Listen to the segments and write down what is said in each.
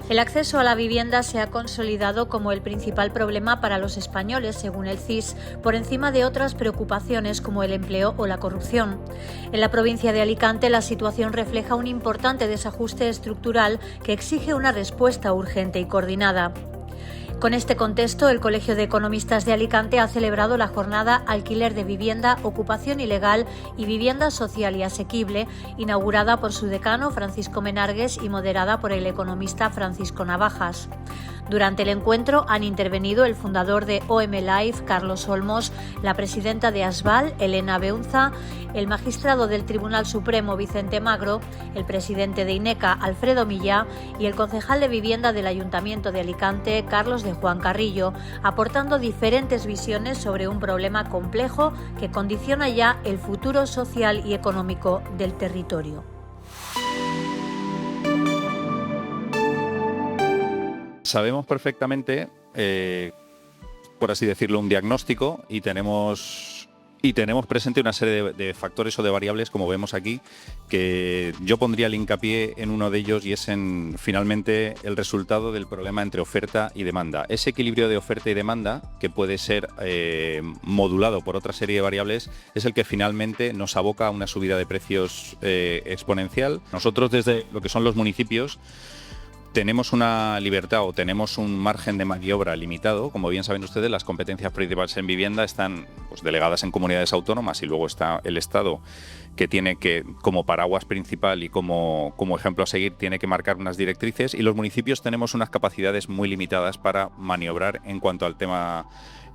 El acceso a la vivienda se ha consolidado como el principal problema para los españoles, según el CIS, por encima de otras preocupaciones como el empleo o la corrupción. En la provincia de Alicante, la situación refleja un importante desajuste estructural que exige una respuesta urgente y coordinada. Con este contexto, el Colegio de Economistas de Alicante ha celebrado la jornada Alquiler de Vivienda, Ocupación Ilegal y Vivienda Social y Asequible, inaugurada por su decano Francisco Menargues y moderada por el economista Francisco Navajas. Durante el encuentro han intervenido el fundador de OM Life, Carlos Olmos, la presidenta de ASBAL, Elena Beunza, el magistrado del Tribunal Supremo, Vicente Magro, el presidente de INECA, Alfredo Millá, y el concejal de Vivienda del Ayuntamiento de Alicante, Carlos de Juan Carrillo, aportando diferentes visiones sobre un problema complejo que condiciona ya el futuro social y económico del territorio. Sabemos perfectamente, por así decirlo, un diagnóstico y tenemos presente una serie de factores o de variables, como vemos aquí, que yo pondría el hincapié en uno de ellos y es en, finalmente, el resultado del problema entre oferta y demanda. Ese equilibrio de oferta y demanda, que puede ser modulado por otra serie de variables, es el que finalmente nos aboca a una subida de precios exponencial. Nosotros, desde lo que son los municipios, tenemos una libertad o tenemos un margen de maniobra limitado. Como bien saben ustedes, las competencias principales en vivienda están delegadas en comunidades autónomas y luego está el Estado, que tiene que, como paraguas principal y como ejemplo a seguir, tiene que marcar unas directrices, y los municipios tenemos unas capacidades muy limitadas para maniobrar en cuanto al tema,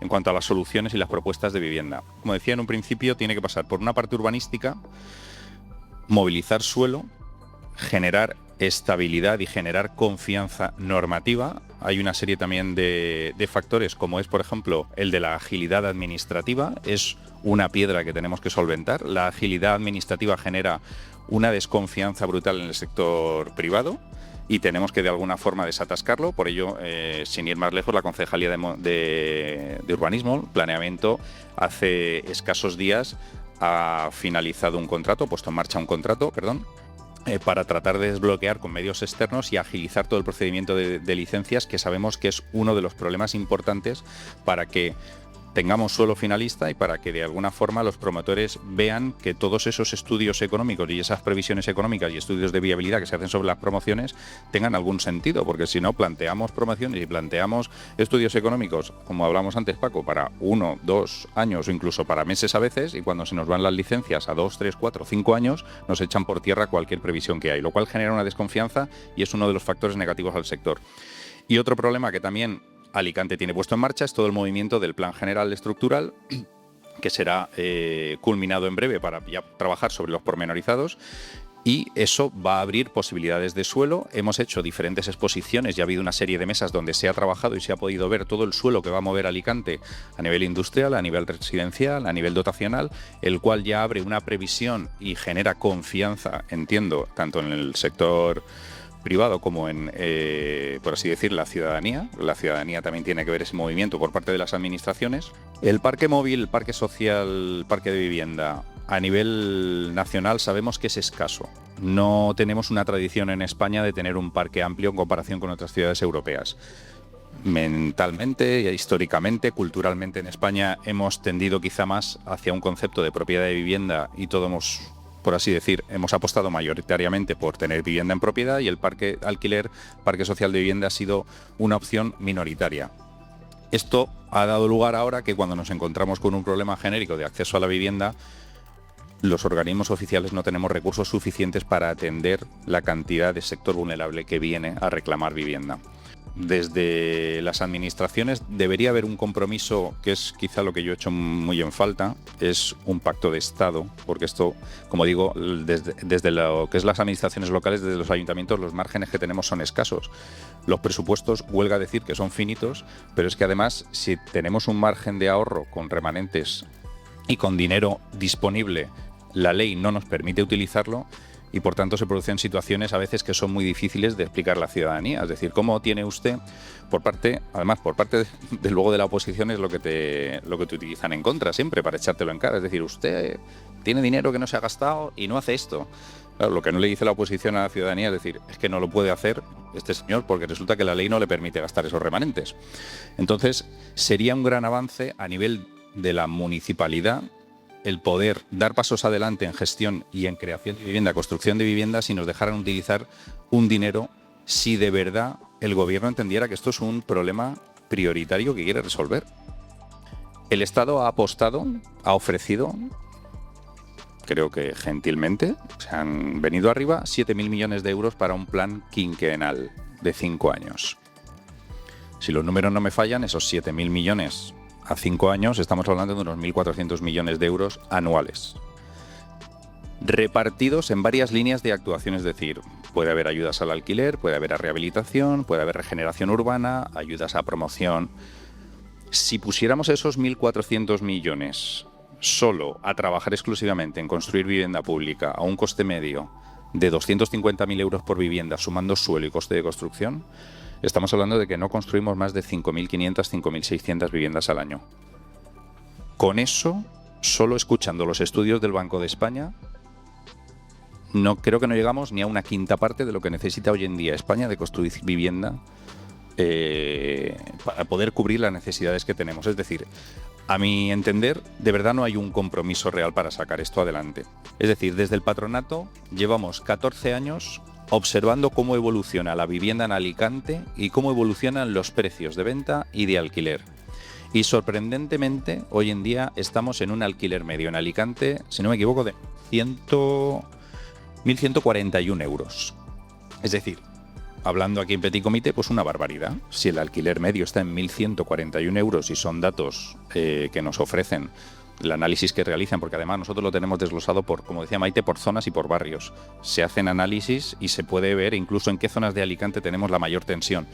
en cuanto a las soluciones y las propuestas de vivienda. Como decía en un principio, tiene que pasar por una parte urbanística, movilizar suelo, generar estabilidad y generar confianza normativa. Hay una serie también de factores, como es, por ejemplo, el de la agilidad administrativa. Es una piedra que tenemos que solventar. La agilidad administrativa genera una desconfianza brutal en el sector privado y tenemos que de alguna forma desatascarlo. Por ello, sin ir más lejos, la Concejalía de Urbanismo, Planeamiento, hace escasos días ha finalizado un contrato, puesto en marcha un contrato, para tratar de desbloquear con medios externos y agilizar todo el procedimiento de licencias, que sabemos que es uno de los problemas importantes para que tengamos suelo finalista y para que de alguna forma los promotores vean que todos esos estudios económicos y esas previsiones económicas y estudios de viabilidad que se hacen sobre las promociones tengan algún sentido, porque si no planteamos promociones y planteamos estudios económicos, como hablamos antes, Paco, para 1, 2 años o incluso para meses a veces, y cuando se nos van las licencias a 2, 3, 4, 5 años, nos echan por tierra cualquier previsión que hay, lo cual genera una desconfianza y es uno de los factores negativos al sector. Y otro problema que también Alicante tiene puesto en marcha es todo el movimiento del Plan General Estructural, que será culminado en breve para ya trabajar sobre los pormenorizados, y eso va a abrir posibilidades de suelo. Hemos hecho diferentes exposiciones y ha habido una serie de mesas donde se ha trabajado y se ha podido ver todo el suelo que va a mover Alicante a nivel industrial, a nivel residencial, a nivel dotacional, el cual ya abre una previsión y genera confianza, entiendo, tanto en el sector privado como en, por así decir, la ciudadanía. La ciudadanía también tiene que ver ese movimiento por parte de las administraciones. El parque móvil, el parque social, el parque de vivienda, a nivel nacional sabemos que es escaso. No tenemos una tradición en España de tener un parque amplio en comparación con otras ciudades europeas. Mentalmente, históricamente, culturalmente en España hemos tendido quizá más hacia un concepto de propiedad de vivienda y todo por así decir, hemos apostado mayoritariamente por tener vivienda en propiedad, y el parque alquiler, parque social de vivienda, ha sido una opción minoritaria. Esto ha dado lugar ahora que cuando nos encontramos con un problema genérico de acceso a la vivienda, los organismos oficiales no tenemos recursos suficientes para atender la cantidad de sector vulnerable que viene a reclamar vivienda. Desde las administraciones debería haber un compromiso, que es quizá lo que yo he hecho muy en falta, es un pacto de Estado, porque esto, como digo, desde lo que es las administraciones locales, desde los ayuntamientos, los márgenes que tenemos son escasos. Los presupuestos, huelga decir que son finitos, pero es que además, si tenemos un margen de ahorro con remanentes y con dinero disponible, la ley no nos permite utilizarlo, y por tanto se producen situaciones a veces que son muy difíciles de explicar a la ciudadanía. Es decir, ¿cómo tiene usted, por parte de luego de la oposición, es lo que te utilizan en contra siempre para echártelo en cara? Es decir, usted tiene dinero que no se ha gastado y no hace esto. Claro, lo que no le dice la oposición a la ciudadanía es decir, es que no lo puede hacer este señor porque resulta que la ley no le permite gastar esos remanentes. Entonces, sería un gran avance a nivel de la municipalidad el poder dar pasos adelante en gestión y en creación de vivienda, construcción de vivienda, si nos dejaran utilizar un dinero, si de verdad el gobierno entendiera que esto es un problema prioritario que quiere resolver. El Estado ha apostado, ha ofrecido, creo que gentilmente, se han venido arriba 7.000 millones de euros para un plan quinquenal de 5 años. Si los números no me fallan, esos 7.000 millones a 5 años, estamos hablando de unos 1.400 millones de euros anuales, repartidos en varias líneas de actuación, es decir, puede haber ayudas al alquiler, puede haber a rehabilitación, puede haber regeneración urbana, ayudas a promoción. Si pusiéramos esos 1.400 millones solo a trabajar exclusivamente en construir vivienda pública a un coste medio de 250.000 euros por vivienda, sumando suelo y coste de construcción, estamos hablando de que no construimos más de 5.500, 5.600 viviendas al año. Con eso, solo escuchando los estudios del Banco de España, no creo que no llegamos ni a una quinta parte de lo que necesita hoy en día España de construir vivienda para poder cubrir las necesidades que tenemos. Es decir, a mi entender, de verdad no hay un compromiso real para sacar esto adelante. Es decir, desde el patronato llevamos 14 años observando cómo evoluciona la vivienda en Alicante y cómo evolucionan los precios de venta y de alquiler. Y sorprendentemente, hoy en día estamos en un alquiler medio en Alicante, si no me equivoco, de 1.141 euros. Es decir, hablando aquí en Petit Comité, pues una barbaridad. Si el alquiler medio está en 1.141 euros y son datos que nos ofrecen el análisis que realizan, porque además nosotros lo tenemos desglosado por, como decía Maite, por zonas y por barrios. Se hacen análisis y se puede ver incluso en qué zonas de Alicante tenemos la mayor tensión.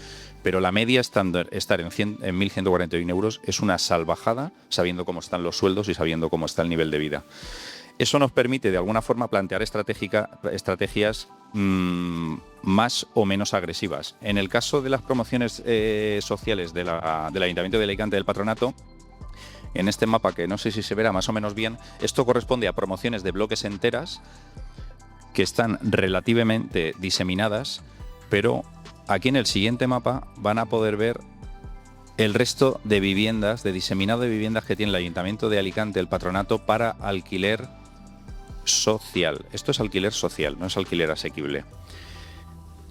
Pero la media estándar, estar en 1.141 euros es una salvajada, sabiendo cómo están los sueldos y sabiendo cómo está el nivel de vida. Eso nos permite, de alguna forma, plantear estrategias más o menos agresivas. En el caso de las promociones sociales del Ayuntamiento de Alicante del Patronato, en este mapa, que no sé si se verá más o menos bien, esto corresponde a promociones de bloques enteras que están relativamente diseminadas, pero aquí en el siguiente mapa van a poder ver el resto de viviendas, de diseminado de viviendas que tiene el Ayuntamiento de Alicante, el Patronato, para alquiler social. Esto es alquiler social, no es alquiler asequible.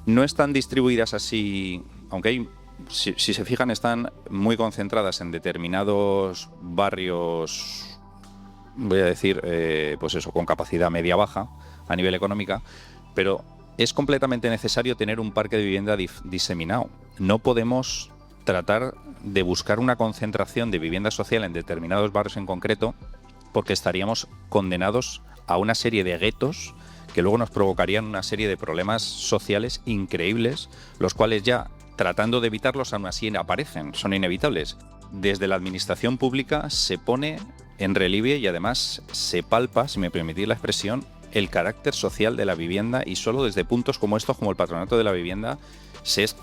No están distribuidas así, aunque hay, si se fijan, están muy concentradas en determinados barrios, voy a decir, pues eso, con capacidad media-baja a nivel económica, pero es completamente necesario tener un parque de vivienda diseminado. No podemos tratar de buscar una concentración de vivienda social en determinados barrios en concreto, porque estaríamos condenados a una serie de guetos que luego nos provocarían una serie de problemas sociales increíbles, los cuales ya, tratando de evitarlos, aún así aparecen, son inevitables. Desde la administración pública se pone en relieve y además se palpa, si me permitís la expresión, el carácter social de la vivienda, y solo desde puntos como estos, como el Patronato de la Vivienda, se es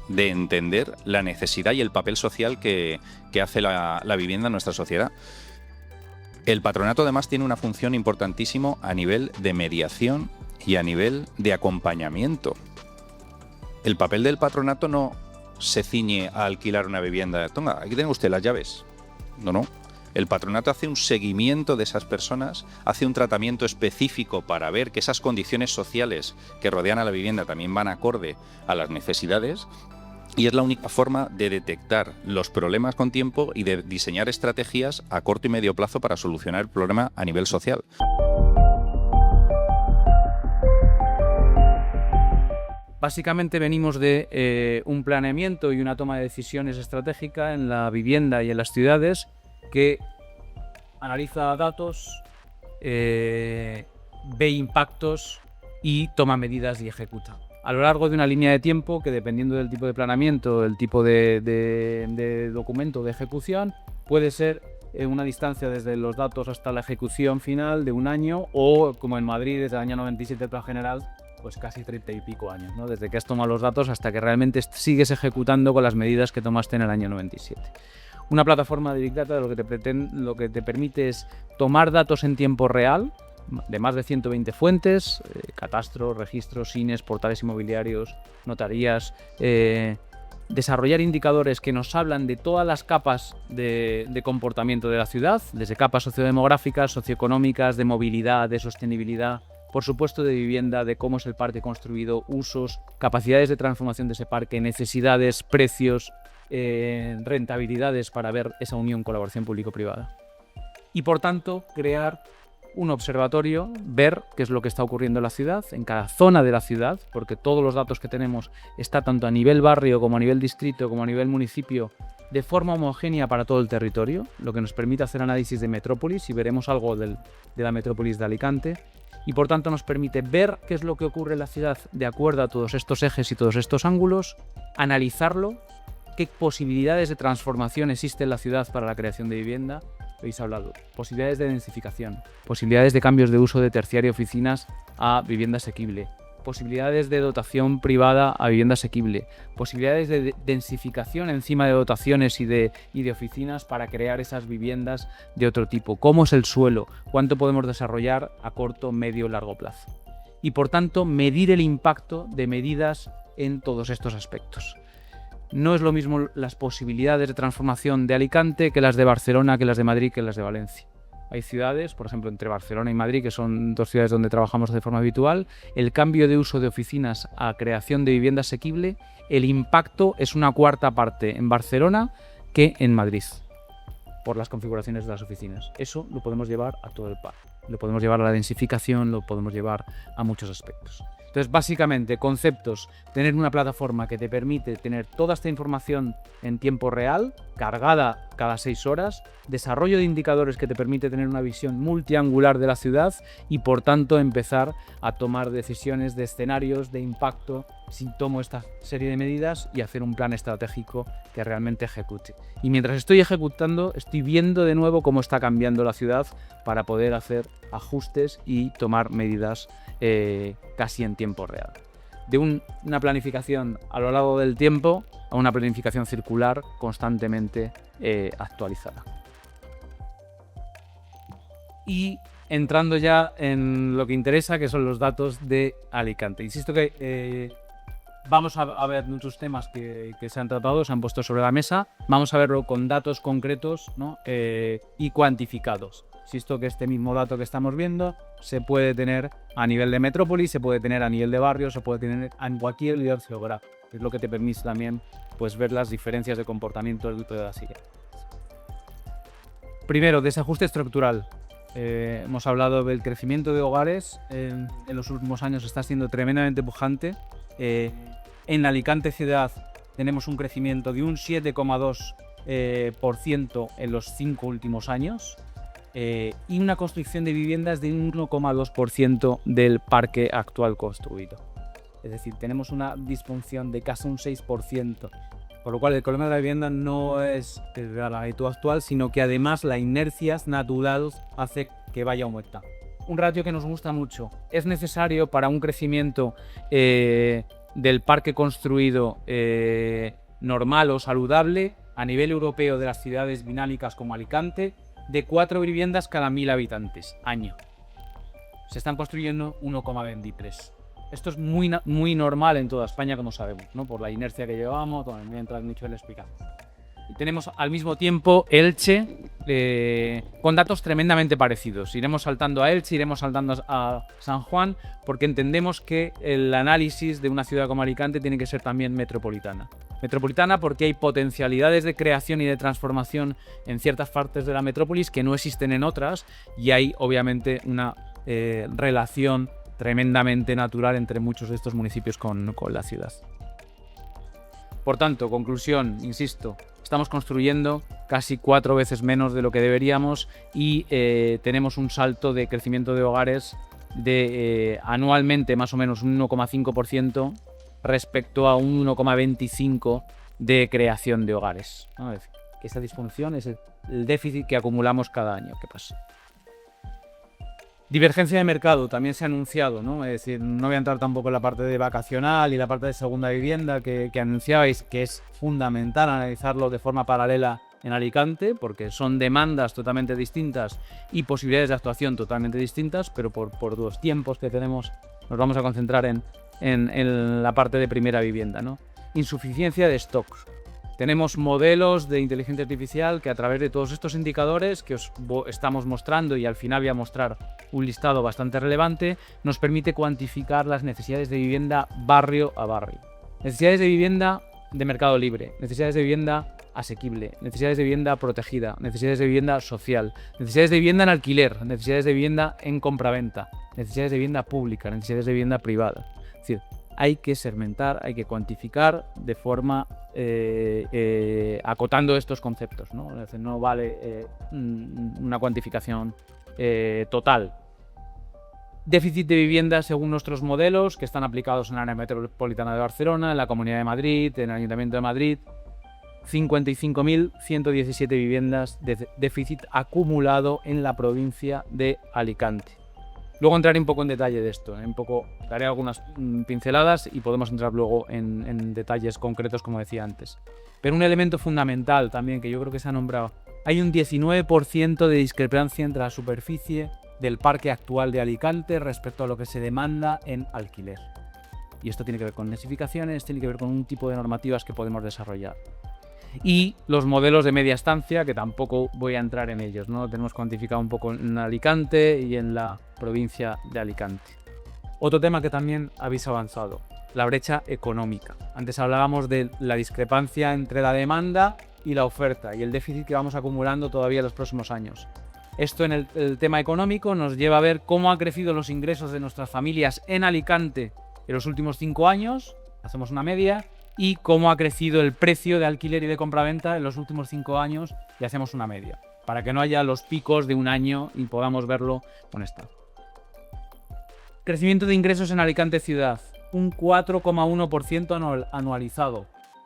de entender la necesidad y el papel social que hace la vivienda en nuestra sociedad. El patronato además tiene una función importantísima a nivel de mediación y a nivel de acompañamiento. El papel del patronato no se ciñe a alquilar una vivienda. Toma, aquí tiene usted las llaves. No. El patronato hace un seguimiento de esas personas, hace un tratamiento específico para ver que esas condiciones sociales que rodean a la vivienda también van acorde a las necesidades. Y es la única forma de detectar los problemas con tiempo y de diseñar estrategias a corto y medio plazo para solucionar el problema a nivel social. Básicamente venimos de un planeamiento y una toma de decisiones estratégica en la vivienda y en las ciudades que analiza datos, ve impactos y toma medidas y ejecuta. A lo largo de una línea de tiempo que, dependiendo del tipo de planeamiento, el tipo de documento de ejecución, puede ser una distancia desde los datos hasta la ejecución final de un año, o como en Madrid desde el año 97 el plan general, pues casi 30 y pico años, ¿no? Desde que has tomado los datos hasta que realmente sigues ejecutando con las medidas que tomaste en el año 97. Una plataforma de Big Data lo que te permite es tomar datos en tiempo real de más de 120 fuentes, catastro, registros, SINES, portales inmobiliarios, notarías, desarrollar indicadores que nos hablan de todas las capas de comportamiento de la ciudad, desde capas sociodemográficas, socioeconómicas, de movilidad, de sostenibilidad, por supuesto de vivienda, de cómo es el parque construido, usos, capacidades de transformación de ese parque, necesidades, precios, rentabilidades para ver esa unión colaboración público-privada. Y por tanto, crear un observatorio, ver qué es lo que está ocurriendo en la ciudad, en cada zona de la ciudad, porque todos los datos que tenemos está tanto a nivel barrio como a nivel distrito como a nivel municipio de forma homogénea para todo el territorio, lo que nos permite hacer análisis de metrópolis y veremos algo de la metrópolis de Alicante y por tanto nos permite ver qué es lo que ocurre en la ciudad de acuerdo a todos estos ejes y todos estos ángulos, analizarlo, qué posibilidades de transformación existe en la ciudad para la creación de vivienda. Habéis hablado, posibilidades de densificación, posibilidades de cambios de uso de terciario oficinas a vivienda asequible, posibilidades de dotación privada a vivienda asequible, posibilidades de densificación encima de dotaciones y de oficinas para crear esas viviendas de otro tipo, cómo es el suelo, cuánto podemos desarrollar a corto, medio, largo plazo. Y por tanto, medir el impacto de medidas en todos estos aspectos. No es lo mismo las posibilidades de transformación de Alicante que las de Barcelona, que las de Madrid, que las de Valencia. Hay ciudades, por ejemplo, entre Barcelona y Madrid, que son dos ciudades donde trabajamos de forma habitual, el cambio de uso de oficinas a creación de vivienda asequible, el impacto es una cuarta parte en Barcelona que en Madrid, por las configuraciones de las oficinas. Eso lo podemos llevar a todo el parque. Lo podemos llevar a la densificación, lo podemos llevar a muchos aspectos. Entonces, básicamente, conceptos, tener una plataforma que te permite tener toda esta información en tiempo real, cargada cada 6 horas, desarrollo de indicadores que te permite tener una visión multiangular de la ciudad y, por tanto, empezar a tomar decisiones de escenarios, de impacto, si tomo esta serie de medidas y hacer un plan estratégico que realmente ejecute. Y mientras estoy ejecutando, estoy viendo de nuevo cómo está cambiando la ciudad para poder hacer ajustes y tomar medidas casi en tiempo real. De una planificación a lo largo del tiempo a una planificación circular constantemente actualizada. Y entrando ya en lo que interesa, que son los datos de Alicante. Insisto que vamos a ver muchos temas que se han tratado, se han puesto sobre la mesa. Vamos a verlo con datos concretos, ¿no? Y cuantificados. Insisto que este mismo dato que estamos viendo se puede tener a nivel de metrópoli, se puede tener a nivel de barrio, se puede tener en cualquier lugar geográfico. Es lo que te permite también pues, ver las diferencias de comportamiento dentro de la silla. Primero, desajuste estructural. Hemos hablado del crecimiento de hogares. En los últimos años está siendo tremendamente pujante. En Alicante ciudad tenemos un crecimiento de un 7,2% en los 5 últimos años. Y una construcción de viviendas de un 1,2% del parque actual construido. Es decir, tenemos una disfunción de casi un 6%, por lo cual el problema de la vivienda no es la magnitud actual, sino que además la inercia natural hace que vaya aumentando. Un ratio que nos gusta mucho. Es necesario para un crecimiento del parque construido normal o saludable a nivel europeo de las ciudades dinámicas como Alicante, de 4 viviendas cada 1000 habitantes, año. Se están construyendo 1,23. Esto es muy normal en toda España, como sabemos, ¿no? Por la inercia que llevamos, mientras Micho le explica. Y tenemos al mismo tiempo Elche, con datos tremendamente parecidos. Iremos saltando a Elche, iremos saltando a San Juan, porque entendemos que el análisis de una ciudad como Alicante tiene que ser también metropolitana. Metropolitana porque hay potencialidades de creación y de transformación en ciertas partes de la metrópolis que no existen en otras y hay obviamente una relación tremendamente natural entre muchos de estos municipios con la ciudad. Por tanto, conclusión, insisto, estamos construyendo casi 4 veces menos de lo que deberíamos y tenemos un salto de crecimiento de hogares de anualmente más o menos un 1,5% respecto a un 1,25% de creación de hogares, ¿no? Es decir, que esa disfunción es el déficit que acumulamos cada año. ¿Qué pasa? Divergencia de mercado también se ha anunciado, ¿no? Es decir, no voy a entrar tampoco en la parte de vacacional y la parte de segunda vivienda que anunciabais, que es fundamental analizarlo de forma paralela en Alicante, porque son demandas totalmente distintas y posibilidades de actuación totalmente distintas, pero por los tiempos que tenemos nos vamos a concentrar en la parte de primera vivienda, ¿no? Insuficiencia de stocks. Tenemos modelos de inteligencia artificial que a través de todos estos indicadores que os estamos mostrando, y al final voy a mostrar un listado bastante relevante, nos permite cuantificar las necesidades de vivienda barrio a barrio. Necesidades de vivienda de mercado libre, necesidades de vivienda asequible, necesidades de vivienda protegida, necesidades de vivienda social, necesidades de vivienda en alquiler, necesidades de vivienda en compraventa, necesidades de vivienda pública, necesidades de vivienda privada. Es decir, hay que segmentar, hay que cuantificar de forma acotando estos conceptos, ¿no? Es decir, no vale una cuantificación total. Déficit de vivienda según nuestros modelos que están aplicados en el área metropolitana de Barcelona, en la Comunidad de Madrid, en el Ayuntamiento de Madrid. 55.117 viviendas de déficit acumulado en la provincia de Alicante. Luego entraré un poco en detalle de esto, daré algunas pinceladas y podemos entrar luego en detalles concretos, como decía antes. Pero un elemento fundamental también que yo creo que se ha nombrado, hay un 19% de discrepancia entre la superficie del parque actual de Alicante respecto a lo que se demanda en alquiler. Y esto tiene que ver con densificaciones, tiene que ver con un tipo de normativas que podemos desarrollar. Y los modelos de media estancia, que tampoco voy a entrar en ellos, ¿no? Lo tenemos cuantificado un poco en Alicante y en la provincia de Alicante. Otro tema que también habéis avanzado, la brecha económica. Antes hablábamos de la discrepancia entre la demanda y la oferta y el déficit que vamos acumulando todavía en los próximos años. Esto en el tema económico nos lleva a ver cómo han crecido los ingresos de nuestras familias en Alicante en los últimos 5 años, hacemos una media, y cómo ha crecido el precio de alquiler y de compraventa en los últimos 5 años y hacemos una media, para que no haya los picos de un año y podamos verlo con esta. Crecimiento de ingresos en Alicante ciudad, un 4,1%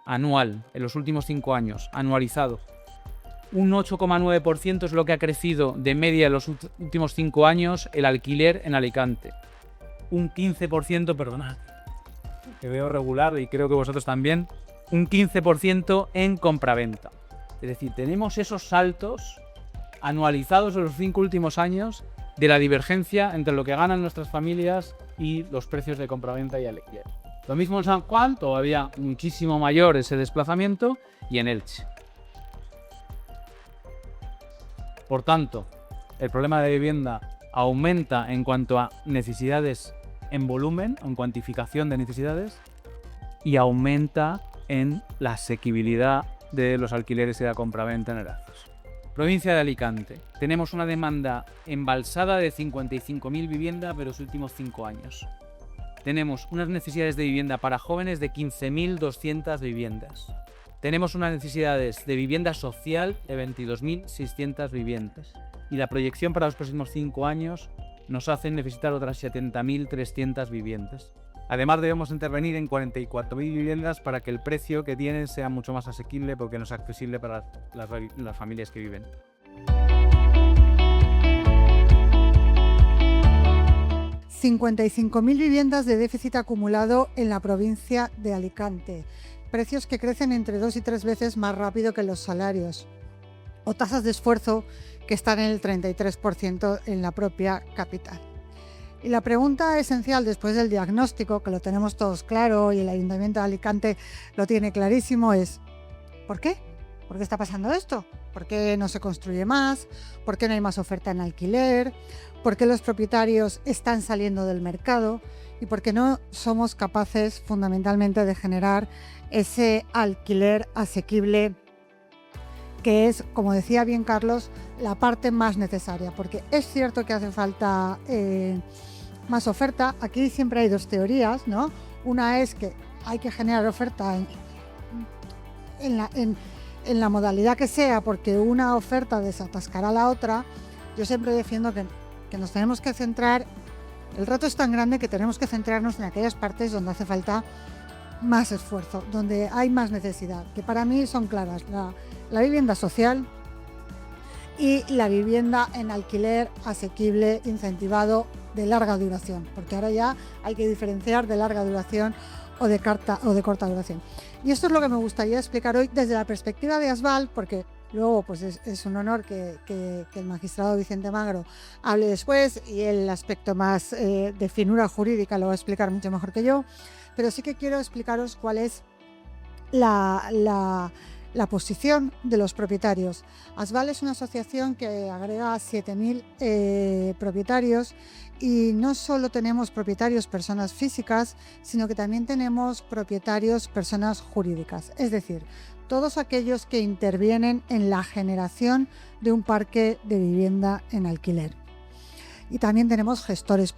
anual, en los últimos 5 años, anualizado. Un 8,9% es lo que ha crecido de media en los últimos 5 años el alquiler en Alicante. Un 15%, perdonad, que veo regular y creo que vosotros también, un 15% en compraventa. Es decir, tenemos esos saltos anualizados en los 5 últimos años de la divergencia entre lo que ganan nuestras familias y los precios de compraventa y alquiler. Lo mismo en San Juan, todavía muchísimo mayor ese desplazamiento, y en Elche. Por tanto, el problema de vivienda aumenta en cuanto a necesidades en volumen, en cuantificación de necesidades, y aumenta en la asequibilidad de los alquileres y la compraventa en Erazos. Provincia de Alicante. Tenemos una demanda embalsada de 55.000 viviendas de los últimos 5 años. Tenemos unas necesidades de vivienda para jóvenes de 15.200 viviendas. Tenemos unas necesidades de vivienda social de 22.600 viviendas. Y la proyección para los próximos 5 años nos hacen necesitar otras 70.300 viviendas. Además debemos intervenir en 44.000 viviendas para que el precio que tienen sea mucho más asequible, porque no es accesible para las familias que viven. $55.000 viviendas de déficit acumulado en la provincia de Alicante. Precios que crecen entre 2 y 3 veces más rápido que los salarios. O tasas de esfuerzo que están en el 33% en la propia capital. Y la pregunta esencial después del diagnóstico, que lo tenemos todos claro y el Ayuntamiento de Alicante lo tiene clarísimo, es ¿por qué? ¿Por qué está pasando esto? ¿Por qué no se construye más? ¿Por qué no hay más oferta en alquiler? ¿Por qué los propietarios están saliendo del mercado? ¿Y por qué no somos capaces fundamentalmente de generar ese alquiler asequible, que es, como decía bien Carlos, la parte más necesaria? Porque es cierto que hace falta más oferta. Aquí siempre hay 2 teorías, ¿no? Una es que hay que generar oferta en la modalidad que sea, porque una oferta desatascará la otra. Yo siempre defiendo que nos tenemos que centrar, el reto es tan grande que tenemos que centrarnos en aquellas partes donde hace falta más esfuerzo, donde hay más necesidad, que para mí son claras: la vivienda social y la vivienda en alquiler asequible, incentivado, de larga duración, porque ahora ya hay que diferenciar de larga duración o de corta duración. Y esto es lo que me gustaría explicar hoy desde la perspectiva de ASBAL, porque Luego, pues es un honor que el magistrado Vicente Magro hable después, y el aspecto más de finura jurídica lo va a explicar mucho mejor que yo, pero sí que quiero explicaros cuál es la posición de los propietarios. ASBAL es una asociación que agrega a 7.000 propietarios, y no solo tenemos propietarios personas físicas, sino que también tenemos propietarios personas jurídicas, es decir, todos aquellos que intervienen en la generación de un parque de vivienda en alquiler. Y también tenemos gestores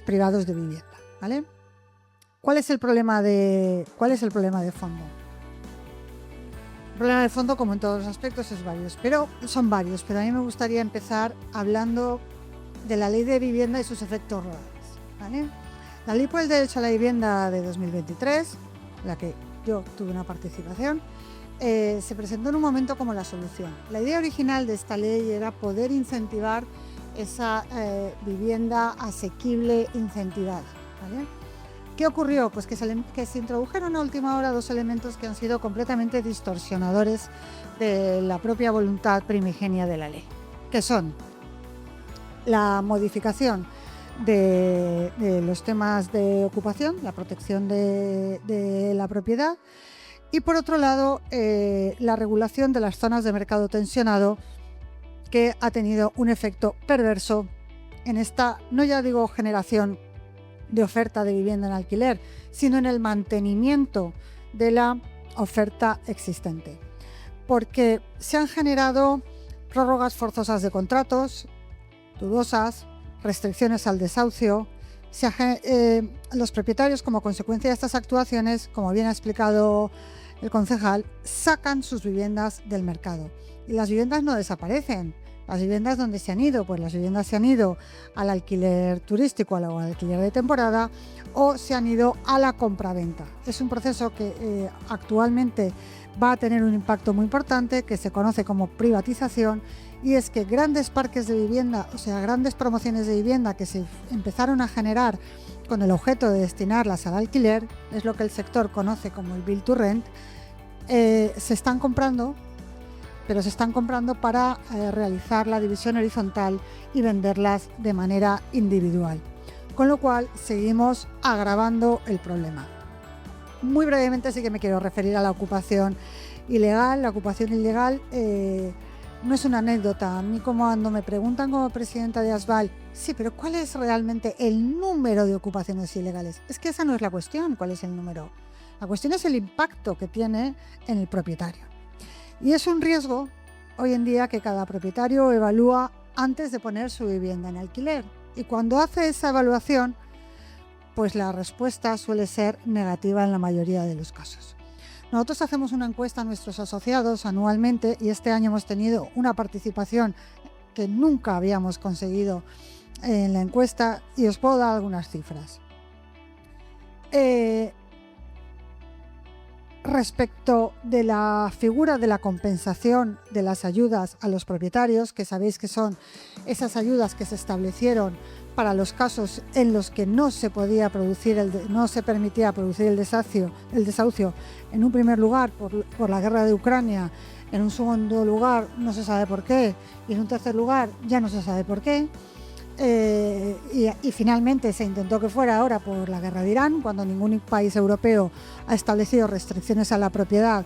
privados de vivienda, ¿vale? ¿Cuál es el problema de fondo? El problema de fondo, como en todos los aspectos, son varios, pero a mí me gustaría empezar hablando de la Ley de Vivienda y sus efectos rurales, ¿vale? La Ley por el Derecho a la Vivienda de 2023, la que yo tuve una participación, se presentó en un momento como la solución. La idea original de esta ley era poder incentivar esa vivienda asequible incentivada, ¿vale? ¿Qué ocurrió? Pues que se introdujeron a última hora dos elementos que han sido completamente distorsionadores de la propia voluntad primigenia de la ley, que son la modificación de los temas de ocupación, la protección de la propiedad, y por otro lado la regulación de las zonas de mercado tensionado, que ha tenido un efecto perverso en esta, no ya digo generación de oferta de vivienda en alquiler, sino en el mantenimiento de la oferta existente, porque se han generado prórrogas forzosas de contratos, dudosas, restricciones al desahucio. Los propietarios, como consecuencia de estas actuaciones, como bien ha explicado el concejal, sacan sus viviendas del mercado. Y las viviendas no desaparecen. Las viviendas, ¿dónde se han ido? Pues las viviendas se han ido al alquiler turístico, al alquiler de temporada, o se han ido a la compraventa. Es un proceso que actualmente va a tener un impacto muy importante, que se conoce como privatización, y es que grandes parques de vivienda, o sea, grandes promociones de vivienda que se empezaron a generar con el objeto de destinarlas al alquiler, es lo que el sector conoce como el Build to Rent, se están comprando, pero se están comprando para realizar la división horizontal y venderlas de manera individual, con lo cual seguimos agravando el problema. Muy brevemente sí que me quiero referir a la ocupación ilegal. La ocupación ilegal no es una anécdota. A mí, cuando me preguntan como presidenta de ASBAL, sí, pero ¿cuál es realmente el número de ocupaciones ilegales? Es que esa no es la cuestión, ¿cuál es el número? La cuestión es el impacto que tiene en el propietario. Y es un riesgo hoy en día que cada propietario evalúa antes de poner su vivienda en alquiler. Y cuando hace esa evaluación, pues la respuesta suele ser negativa en la mayoría de los casos. Nosotros hacemos una encuesta a nuestros asociados anualmente, y este año hemos tenido una participación que nunca habíamos conseguido en la encuesta, y os puedo dar algunas cifras. Respecto de la figura de la compensación de las ayudas a los propietarios, que sabéis que son esas ayudas que se establecieron para los casos en los que no se permitía producir el desahucio, en un primer lugar por la guerra de Ucrania, en un segundo lugar no se sabe por qué, y en un tercer lugar ya no se sabe por qué. Y finalmente se intentó que fuera ahora por la guerra de Irán, cuando ningún país europeo ha establecido restricciones a la propiedad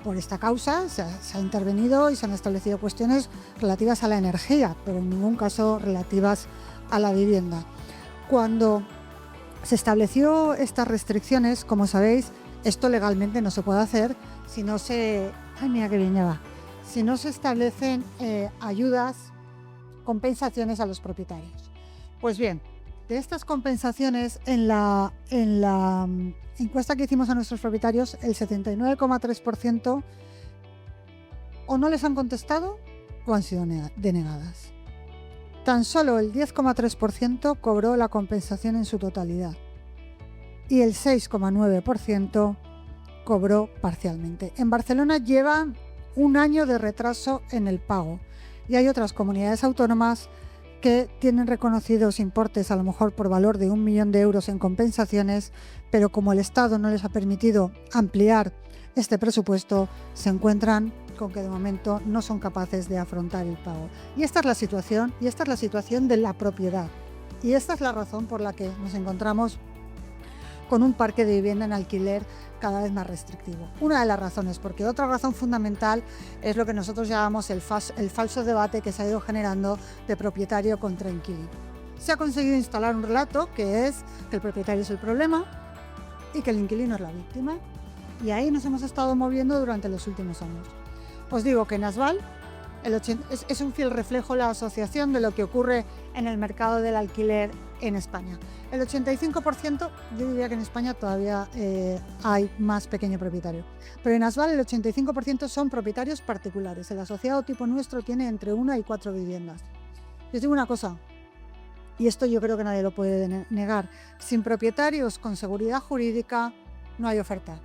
por esta causa. Se ha intervenido y se han establecido cuestiones relativas a la energía, pero en ningún caso relativas a la vivienda. Cuando se estableció estas restricciones, como sabéis, esto legalmente no se puede hacer si no se... ¡Ay, mira qué bien lleva! Si no se establecen ayudas, compensaciones a los propietarios. Pues bien, de estas compensaciones, en la encuesta que hicimos a nuestros propietarios, el 79,3% o no les han contestado o han sido denegadas. Tan solo el 10,3% cobró la compensación en su totalidad y el 6,9% cobró parcialmente. En Barcelona llevan un año de retraso en el pago. Y hay otras comunidades autónomas que tienen reconocidos importes, a lo mejor por valor de 1 millón de euros en compensaciones, pero como el Estado no les ha permitido ampliar este presupuesto, se encuentran con que de momento no son capaces de afrontar el pago. Y esta es la situación, de la propiedad. Y esta es la razón por la que nos encontramos con un parque de vivienda en alquiler cada vez más restrictivo. Una de las razones, porque otra razón fundamental es lo que nosotros llamamos el falso debate que se ha ido generando de propietario contra inquilino. Se ha conseguido instalar un relato que es que el propietario es el problema y que el inquilino es la víctima. Y ahí nos hemos estado moviendo durante los últimos años. Os digo que en Asval es un fiel reflejo la asociación de lo que ocurre en el mercado del alquiler en España. El 85%, yo diría que en España todavía hay más pequeño propietario, pero en Asval el 85% son propietarios particulares. El asociado tipo nuestro tiene entre 1 y 4 viviendas. Yo os digo una cosa, y esto yo creo que nadie lo puede negar, sin propietarios con seguridad jurídica no hay oferta.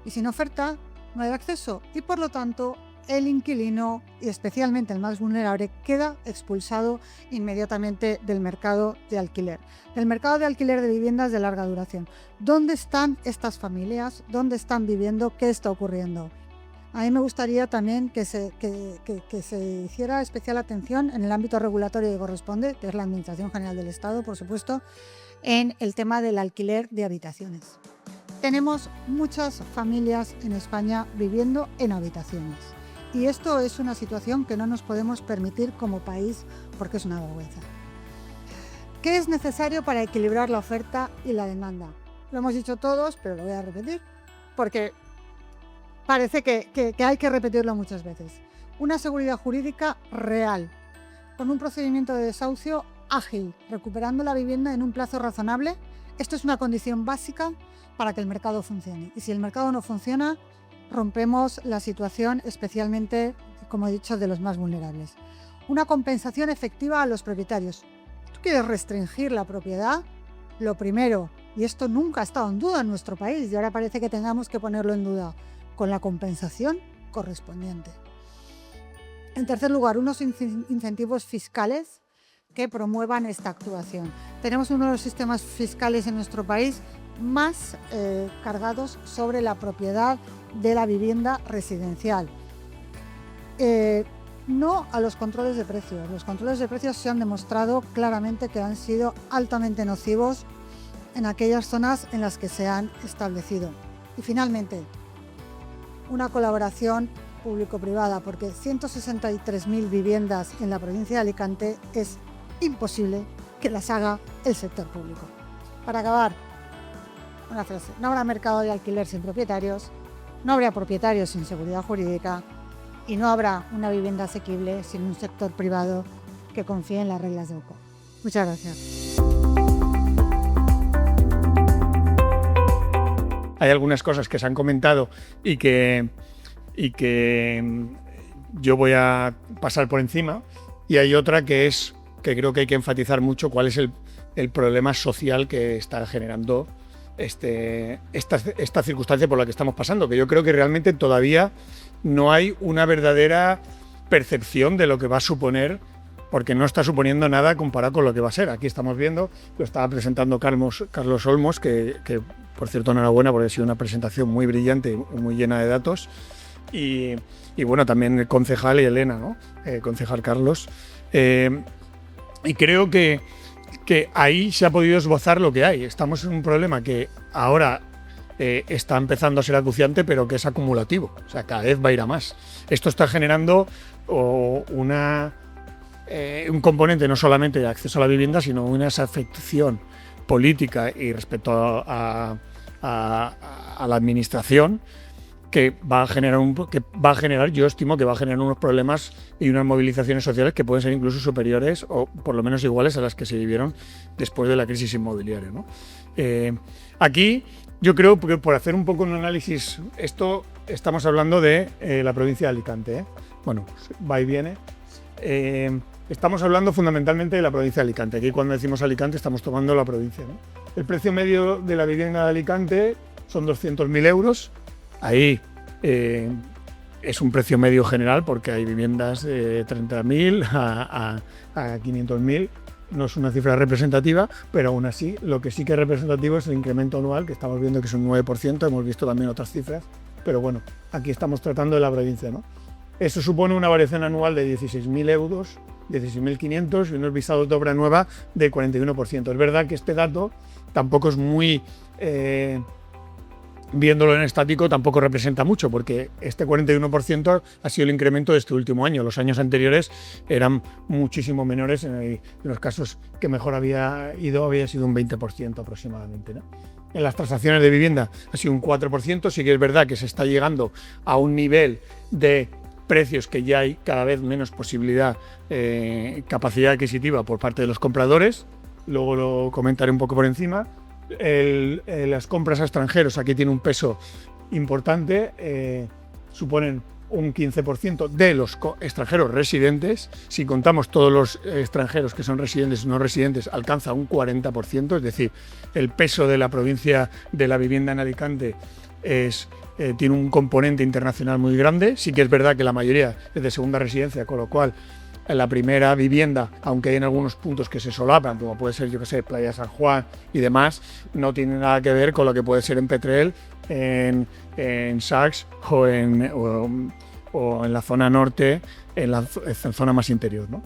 Y sin oferta no hay acceso y por lo tanto el inquilino, y especialmente el más vulnerable, queda expulsado inmediatamente del mercado de alquiler. Del mercado de alquiler de viviendas de larga duración. ¿Dónde están estas familias? ¿Dónde están viviendo? ¿Qué está ocurriendo? A mí me gustaría también que se hiciera especial atención en el ámbito regulatorio que corresponde, que es la Administración General del Estado, por supuesto, en el tema del alquiler de habitaciones. Tenemos muchas familias en España viviendo en habitaciones. Y esto es una situación que no nos podemos permitir como país porque es una vergüenza. ¿Qué es necesario para equilibrar la oferta y la demanda? Lo hemos dicho todos, pero lo voy a repetir porque parece que hay que repetirlo muchas veces. Una seguridad jurídica real, con un procedimiento de desahucio ágil, recuperando la vivienda en un plazo razonable. Esto es una condición básica para que el mercado funcione. Y si el mercado no funciona, rompemos la situación, especialmente, como he dicho, de los más vulnerables. Una compensación efectiva a los propietarios. ¿Tú quieres restringir la propiedad? Lo primero, y esto nunca ha estado en duda en nuestro país, y ahora parece que tengamos que ponerlo en duda, con la compensación correspondiente. En tercer lugar, unos incentivos fiscales que promuevan esta actuación. Tenemos uno de los sistemas fiscales en nuestro país más cargados sobre la propiedad de la vivienda residencial. No a los controles de precios. Los controles de precios se han demostrado claramente que han sido altamente nocivos en aquellas zonas en las que se han establecido. Y finalmente, una colaboración público-privada, porque 163.000 viviendas en la provincia de Alicante es imposible que las haga el sector público. Para acabar, una frase: no habrá mercado de alquiler sin propietarios, no habrá propietarios sin seguridad jurídica y no habrá una vivienda asequible sin un sector privado que confíe en las reglas del juego. Muchas gracias. Hay algunas cosas que se han comentado y que yo voy a pasar por encima, y hay otra que creo que hay que enfatizar mucho cuál es el problema social que está generando esta circunstancia por la que estamos pasando, que yo creo que realmente todavía no hay una verdadera percepción de lo que va a suponer, porque no está suponiendo nada comparado con lo que va a ser. Aquí estamos viendo, lo estaba presentando Carlos Olmos, que por cierto enhorabuena porque ha sido una presentación muy brillante y muy llena de datos, y bueno, también el concejal y Elena, ¿no? Concejal Carlos, y creo que ahí se ha podido esbozar lo que hay. Estamos en un problema que ahora está empezando a ser acuciante, pero que es acumulativo, o sea, cada vez va a ir a más. Esto está generando un componente no solamente de acceso a la vivienda, sino una desafección política y respecto a la administración, que va a generar, yo estimo que va a generar unos problemas y unas movilizaciones sociales que pueden ser incluso superiores o por lo menos iguales a las que se vivieron después de la crisis inmobiliaria, ¿no? Aquí yo creo que, por hacer un poco un análisis, estamos hablando de la provincia de Alicante, ¿eh? Bueno, va y viene. Estamos hablando fundamentalmente de la provincia de Alicante. Aquí cuando decimos Alicante estamos tomando la provincia, ¿no? El precio medio de la vivienda de Alicante son 200.000 euros. Ahí es un precio medio general porque hay viviendas de 30.000 a 500.000. No es una cifra representativa, pero aún así lo que sí que es representativo es el incremento anual, que estamos viendo que es un 9%. Hemos visto también otras cifras, pero bueno, aquí estamos tratando de la provincia, ¿no? Eso supone una variación anual de 16.000 euros, 16.500 y unos visados de obra nueva de 41%. Es verdad que este dato tampoco es muy... viéndolo en estático tampoco representa mucho, porque este 41% ha sido el incremento de este último año. Los años anteriores eran muchísimo menores, en los casos que mejor había sido un 20% aproximadamente, ¿no? En las transacciones de vivienda ha sido un 4%, sí que es verdad que se está llegando a un nivel de precios que ya hay cada vez menos posibilidad, capacidad adquisitiva por parte de los compradores, luego lo comentaré un poco por encima. Las compras a extranjeros aquí tiene un peso importante, suponen un 15% de los extranjeros residentes. Si contamos todos los extranjeros que son residentes y no residentes, alcanza un 40%, es decir, el peso de la provincia de la vivienda en Alicante tiene un componente internacional muy grande. Sí que es verdad que la mayoría es de segunda residencia, con lo cual la primera vivienda, aunque hay en algunos puntos que se solapan, como puede ser, yo que sé, Playa San Juan y demás, no tiene nada que ver con lo que puede ser en Petrel, en Sachs o en la zona norte, en la zona más interior, ¿no?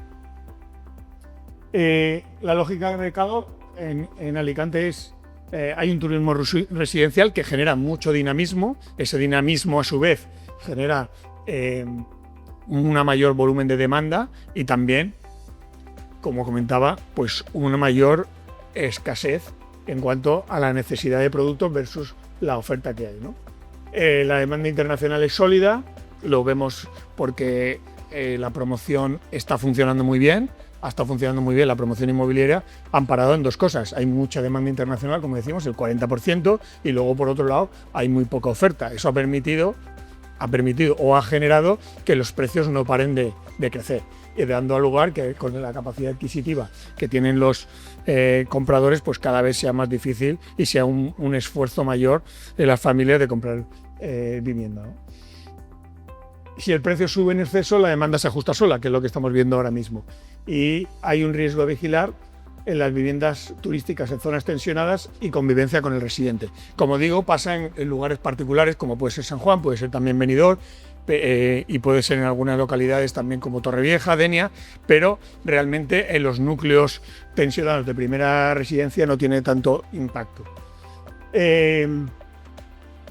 La lógica de mercado en Alicante es... hay un turismo residencial que genera mucho dinamismo. Ese dinamismo, a su vez, genera un mayor volumen de demanda y también, como comentaba, pues una mayor escasez en cuanto a la necesidad de productos versus la oferta que hay, ¿no? La demanda internacional es sólida, lo vemos porque la promoción está funcionando muy bien. Ha estado funcionando muy bien la promoción inmobiliaria, amparado en dos cosas. Hay mucha demanda internacional, como decimos, el 40%, y luego, por otro lado, hay muy poca oferta. Eso ha permitido o ha generado que los precios no paren de crecer, y dando lugar que con la capacidad adquisitiva que tienen los compradores, pues cada vez sea más difícil y sea un esfuerzo mayor de las familias de comprar vivienda, ¿no? Si el precio sube en exceso, la demanda se ajusta sola, que es lo que estamos viendo ahora mismo. Y hay un riesgo a vigilar en las viviendas turísticas en zonas tensionadas y convivencia con el residente. Como digo, pasa en lugares particulares, como puede ser San Juan, puede ser también Benidorm, y puede ser en algunas localidades también como Torrevieja, Denia, pero realmente en los núcleos tensionados de primera residencia no tiene tanto impacto.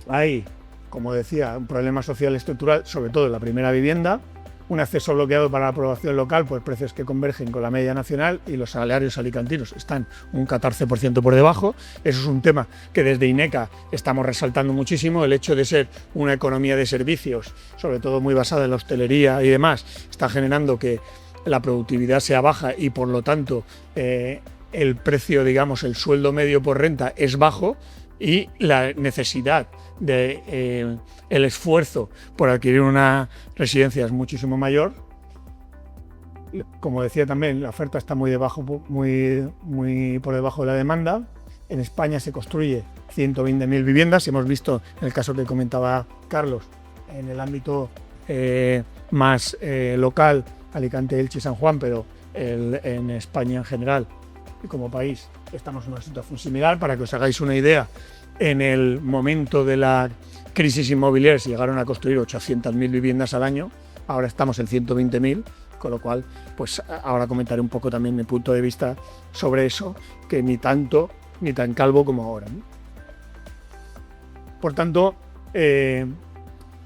Hay, como decía, un problema social estructural, sobre todo en la primera vivienda, un acceso bloqueado para la aprobación local, pues precios que convergen con la media nacional, y los salarios alicantinos están un 14% por debajo. Eso es un tema que desde INECA estamos resaltando muchísimo. El hecho de ser una economía de servicios, sobre todo muy basada en la hostelería y demás, está generando que la productividad sea baja y, por lo tanto, el precio, digamos, el sueldo medio por renta es bajo, y la necesidad de el esfuerzo por adquirir una residencia es muchísimo mayor. Como decía también, la oferta está muy por debajo de la demanda. En España se construye 120.000 viviendas. Hemos visto, en el caso que comentaba Carlos, en el ámbito más local, Alicante, Elche y San Juan, pero en España en general y como país estamos en una situación similar. Para que os hagáis una idea, en el momento de la crisis inmobiliaria se llegaron a construir 800.000 viviendas al año, ahora estamos en 120.000, con lo cual, pues ahora comentaré un poco también mi punto de vista sobre eso, que ni tanto ni tan calvo como ahora, ¿no? Por tanto,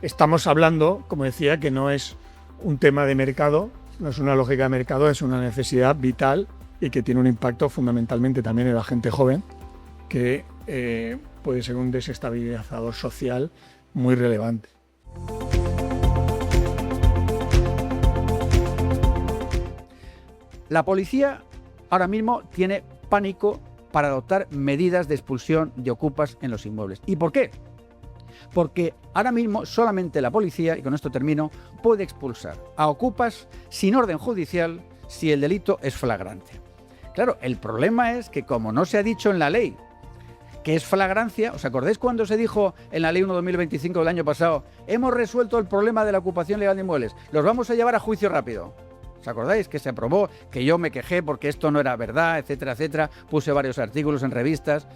estamos hablando, como decía, que no es un tema de mercado, no es una lógica de mercado, es una necesidad vital y que tiene un impacto fundamentalmente también en la gente joven, que puede ser un desestabilizador social muy relevante. La policía ahora mismo tiene pánico para adoptar medidas de expulsión de ocupas en los inmuebles. ¿Y por qué? Porque ahora mismo solamente la policía, y con esto termino, puede expulsar a ocupas sin orden judicial si el delito es flagrante. Claro, el problema es que, como no se ha dicho en la ley que es flagrancia, ¿os acordáis cuando se dijo en la ley 1/2025 del año pasado: hemos resuelto el problema de la ocupación legal de inmuebles, los vamos a llevar a juicio rápido? ¿Os acordáis que se aprobó, que yo me quejé porque esto no era verdad, etcétera, etcétera? Puse varios artículos en revistas.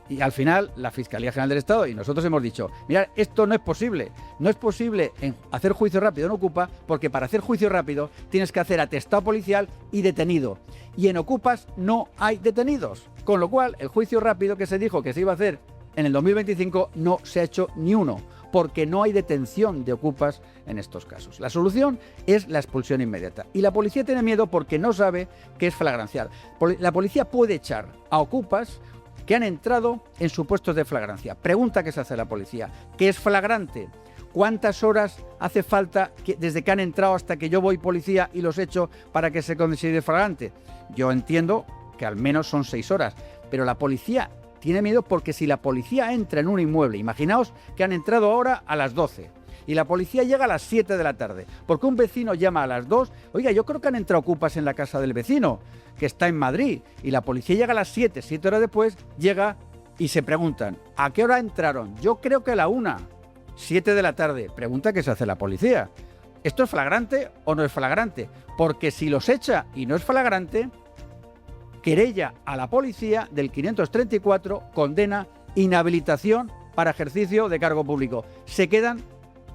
Y al final la Fiscalía General del Estado y nosotros hemos dicho, mirad, esto no es posible hacer juicio rápido en Ocupa, porque para hacer juicio rápido tienes que hacer atestado policial y detenido, y en Ocupas no hay detenidos, con lo cual el juicio rápido que se dijo que se iba a hacer en el 2025 no se ha hecho ni uno, porque no hay detención de Ocupas en estos casos. La solución es la expulsión inmediata. Y la policía tiene miedo porque no sabe qué es flagrancial. La policía puede echar a Ocupas que han entrado en supuestos de flagrancia. Pregunta que se hace la policía: ¿qué es flagrante? ¿Cuántas horas hace falta desde que han entrado hasta que yo voy policía y los echo para que se considere flagrante? Yo entiendo que al menos son 6 horas, pero la policía tiene miedo porque si la policía entra en un inmueble, imaginaos que han entrado ahora a las 12 y la policía llega a las 7 de la tarde, porque un vecino llama a las 2, oiga, yo creo que han entrado Ocupas en la casa del vecino, que está en Madrid, y la policía llega a las 7 horas después, llega y se preguntan, ¿a qué hora entraron? Yo creo que a la 1, 7 de la tarde. Pregunta que se hace la policía. ¿Esto es flagrante o no es flagrante? Porque si los echa y no es flagrante, querella a la policía del 534, condena, inhabilitación para ejercicio de cargo público. Se quedan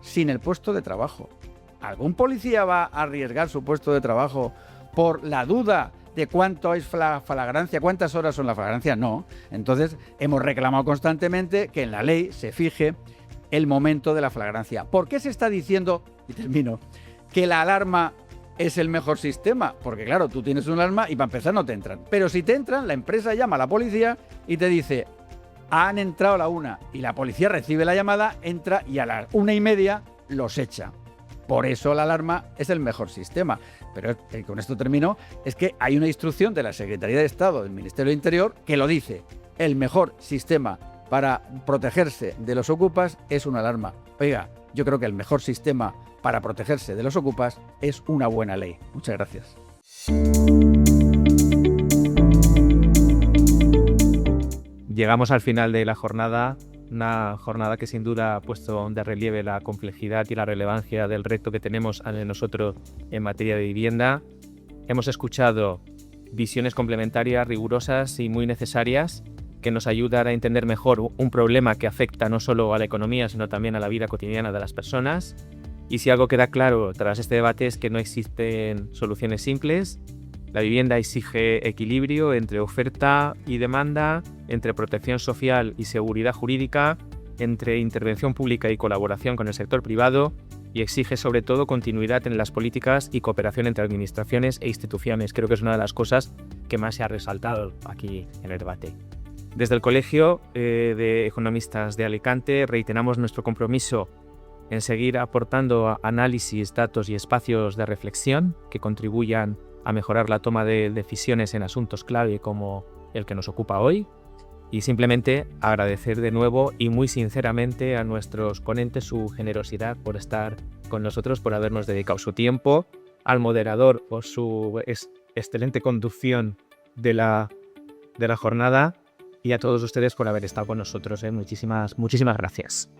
sin el puesto de trabajo. ¿Algún policía va a arriesgar su puesto de trabajo por la duda de cuánto es flagrancia, cuántas horas son la flagrancia? No. Entonces hemos reclamado constantemente que en la ley se fije el momento de la flagrancia. ¿Por qué se está diciendo, y termino, que la alarma es el mejor sistema? Porque claro, tú tienes un alarma y para empezar no te entran. Pero si te entran, la empresa llama a la policía y te dice, han entrado a la 1, y la policía recibe la llamada, entra y a las 1:30 los echa. Por eso la alarma es el mejor sistema. Pero con esto termino, es que hay una instrucción de la Secretaría de Estado del Ministerio del Interior que lo dice, el mejor sistema para protegerse de los ocupas es una alarma. Oiga, yo creo que el mejor sistema para protegerse de los ocupas es una buena ley. Muchas gracias. Llegamos al final de la jornada, una jornada que sin duda ha puesto de relieve la complejidad y la relevancia del reto que tenemos ante nosotros en materia de vivienda. Hemos escuchado visiones complementarias, rigurosas y muy necesarias que nos ayudan a entender mejor un problema que afecta no solo a la economía, sino también a la vida cotidiana de las personas. Y si algo queda claro tras este debate es que no existen soluciones simples. La vivienda exige equilibrio entre oferta y demanda, entre protección social y seguridad jurídica, entre intervención pública y colaboración con el sector privado, y exige sobre todo continuidad en las políticas y cooperación entre administraciones e instituciones. Creo que es una de las cosas que más se ha resaltado aquí en el debate. Desde el Colegio de Economistas de Alicante reiteramos nuestro compromiso en seguir aportando análisis, datos y espacios de reflexión que contribuyan a mejorar la toma de decisiones en asuntos clave como el que nos ocupa hoy, y simplemente agradecer de nuevo y muy sinceramente a nuestros ponentes su generosidad por estar con nosotros, por habernos dedicado su tiempo, al moderador por su excelente conducción de la jornada, y a todos ustedes por haber estado con nosotros. Muchísimas gracias.